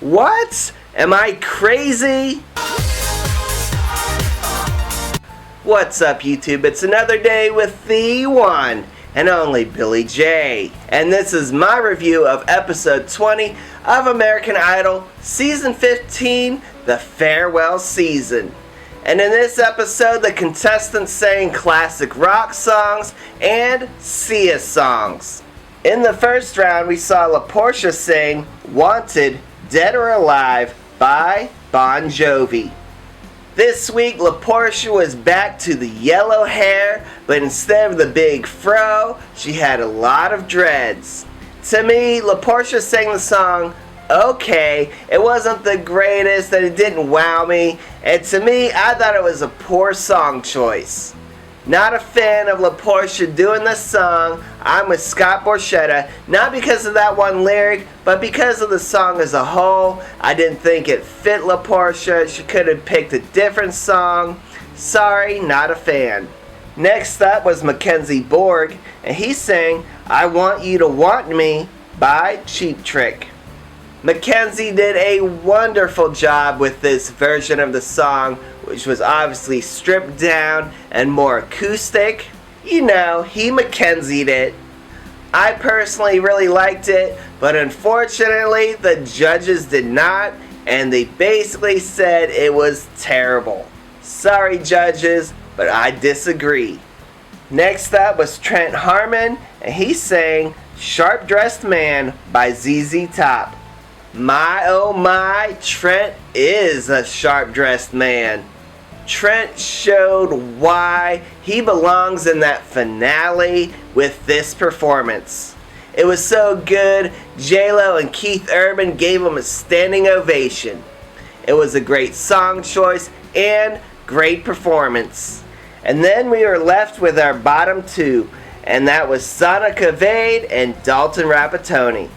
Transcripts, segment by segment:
What? Am I crazy? What's up, YouTube? It's another day with the one and only Billy J. And this is my review of episode 20 of American Idol Season 15, the farewell season. And in this episode, the contestants sang classic rock songs and Sia songs. In the first round, we saw Porsha sing Wanted, Dead or Alive by Bon Jovi. This week, Porsha was back to the yellow hair, but instead of the big fro, she had a lot of dreads. To me, Porsha sang the song okay. It wasn't the greatest, and it didn't wow me, and to me, I thought it was a poor song choice. Not a fan of Porsha doing this song. I'm with Scott Borchetta, not because of that one lyric, but because of the song as a whole. I didn't think it fit Porsha. She could have picked a different song. Sorry, not a fan. Next up was MacKenzie Bourg, and he sang I Want You to Want Me by Cheap Trick. MacKenzie did a wonderful job with this version of the song, which was obviously stripped down and more acoustic. You know, he MacKenzie'd it. I personally really liked it, but unfortunately the judges did not, and they basically said it was terrible. Sorry judges, but I disagree. Next up was Trent Harmon, and he sang Sharp Dressed Man by ZZ Top. My oh my, Trent is a sharp-dressed man. Trent showed why he belongs in that finale with this performance. It was so good, J-Lo and Keith Urban gave him a standing ovation. It was a great song choice and great performance. And then we were left with our bottom two, and that was Sonica Vade and Dalton Rapattoni.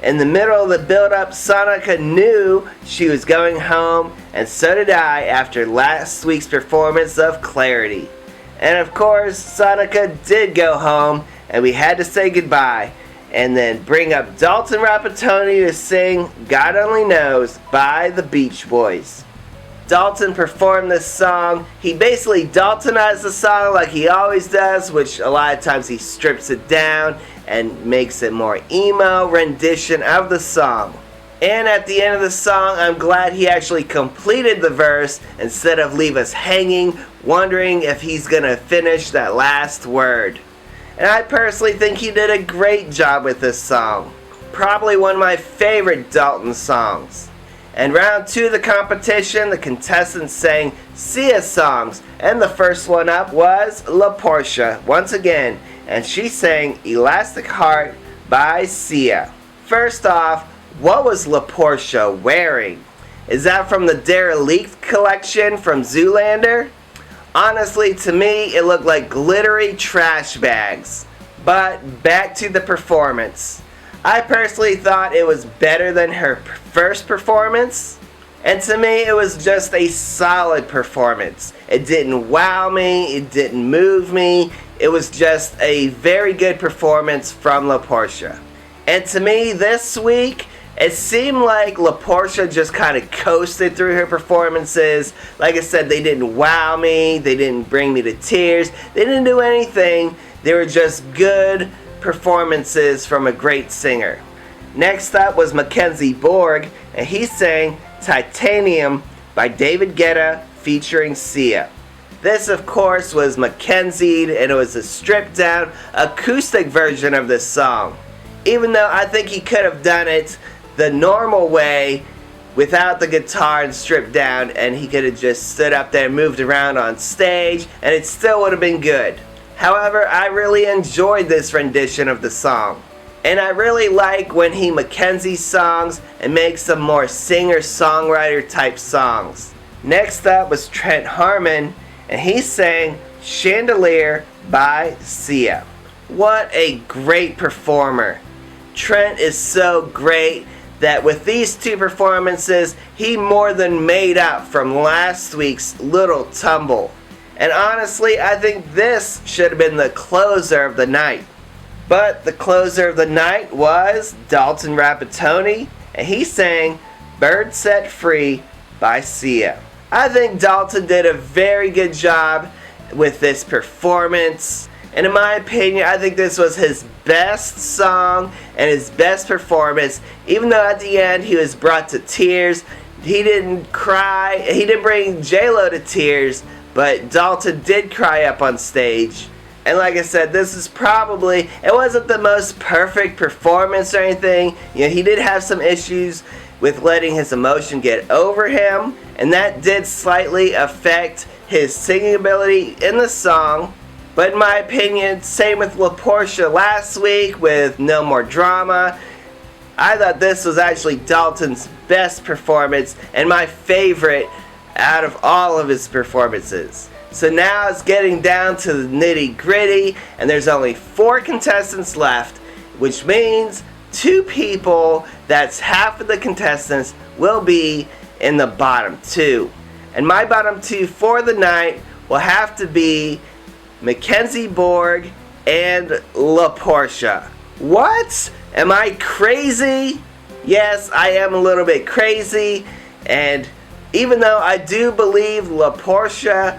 In the middle of the build-up, Sonica knew she was going home, and so did I after last week's performance of Clarity. And of course, Sonica did go home, and we had to say goodbye, and then bring up Dalton Rapattoni to sing God Only Knows by the Beach Boys. Dalton performed this song. He basically Daltonized the song like he always does, which a lot of times he strips it down and makes it more emo rendition of the song. And at the end of the song, I'm glad he actually completed the verse instead of leave us hanging, wondering if he's gonna finish that last word. And I personally think he did a great job with this song. Probably one of my favorite Dalton songs. And round two of the competition, the contestants sang Sia songs, and the first one up was Porsha once again, and she sang Elastic Heart by Sia. First off, what was Porsha wearing? Is that from the Derelict collection from Zoolander? Honestly, to me, it looked like glittery trash bags. But back to the performance. I personally thought it was better than her first performance, and to me it was just a solid performance. It didn't wow me, it didn't move me, it was just a very good performance from Porsha. And to me this week, it seemed like Porsha just kind of coasted through her performances. Like I said, they didn't wow me, they didn't bring me to tears, they didn't do anything, they were just good performances from a great singer. Next up was MacKenzie Bourg, and he sang Titanium by David Guetta featuring Sia. This of course was MacKenzie'd, and it was a stripped down acoustic version of this song. Even though I think he could have done it the normal way without the guitar and stripped down, and he could have just stood up there and moved around on stage, and it still would have been good. However, I really enjoyed this rendition of the song. And I really like when he MacKenzie songs and makes some more singer-songwriter type songs. Next up was Trent Harmon, and he sang Chandelier by Sia. What a great performer. Trent is so great that with these two performances, he more than made up from last week's Little Tumble. And honestly, I think this should have been the closer of the night. But the closer of the night was Dalton Rapattoni, and he sang Bird Set Free by Sia. I think Dalton did a very good job with this performance. And in my opinion, I think this was his best song and his best performance. Even though at the end he was brought to tears, he didn't cry. He didn't bring J-Lo to tears, but Dalton did cry up on stage. And like I said, this is probably, it wasn't the most perfect performance or anything. You know, he did have some issues with letting his emotion get over him, and that did slightly affect his singing ability in the song. But in my opinion, same with Porsha last week with No More Drama. I thought this was actually Dalton's best performance and my favorite out of all of his performances. So now it's getting down to the nitty gritty, and there's only 4 contestants left, which means 2 people, that's half of the contestants, will be in the bottom 2. And my bottom 2 for the night will have to be MacKenzie Bourg and Porsha. What? Am I crazy? Yes, I am a little bit crazy, and even though I do believe Porsha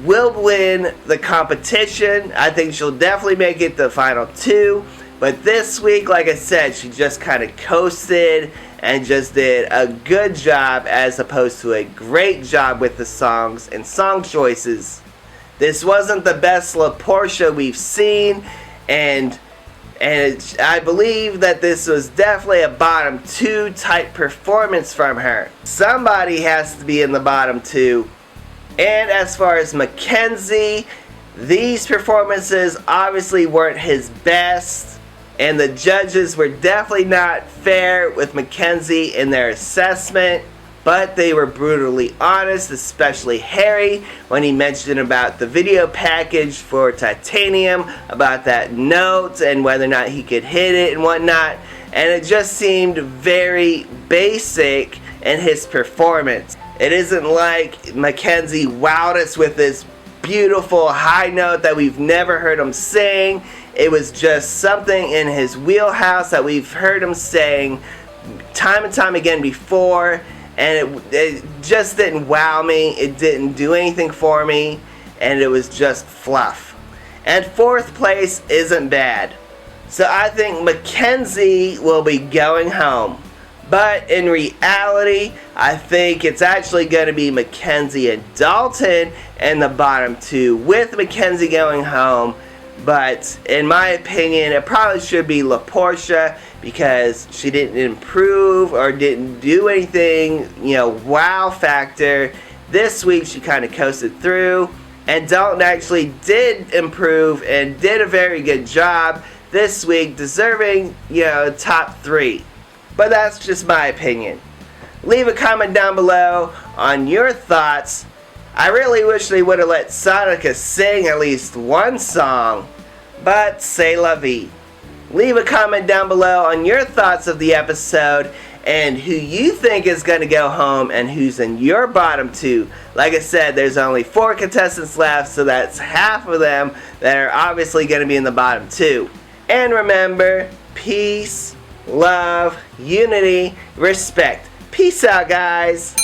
will win the competition, I think she'll definitely make it the final 2. But this week, like I said, she just kind of coasted and just did a good job as opposed to a great job with the songs and song choices. This wasn't the best Porsha we've seen, and I believe that this was definitely a bottom 2 type performance from her. Somebody has to be in the bottom 2. And as far as MacKenzie, these performances obviously weren't his best, and the judges were definitely not fair with MacKenzie in their assessment, but they were brutally honest, especially Harry when he mentioned about the video package for Titanium, about that note and whether or not he could hit it and whatnot, and it just seemed very basic in his performance. It isn't like MacKenzie wowed us with this beautiful high note that we've never heard him sing. It was just something in his wheelhouse that we've heard him sing time and time again before, and it just didn't wow me. It didn't do anything for me, and it was just fluff. And 4th place isn't bad. So I think MacKenzie will be going home. But in reality, I think it's actually going to be MacKenzie and Dalton in the bottom 2, with MacKenzie going home. But in my opinion, it probably should be Porsha, because she didn't improve or didn't do anything, you know, wow factor. This week she kind of coasted through, and Dalton actually did improve and did a very good job this week, deserving, you know, top 3. But that's just my opinion. Leave a comment down below on your thoughts. I really wish they would have let Sonica sing at least one song, but c'est la vie. Leave a comment down below on your thoughts of the episode and who you think is going to go home and who's in your bottom 2. Like I said, there's only 4 contestants left, so that's half of them that are obviously going to be in the bottom 2. And remember, peace, love, unity, respect. Peace out, guys.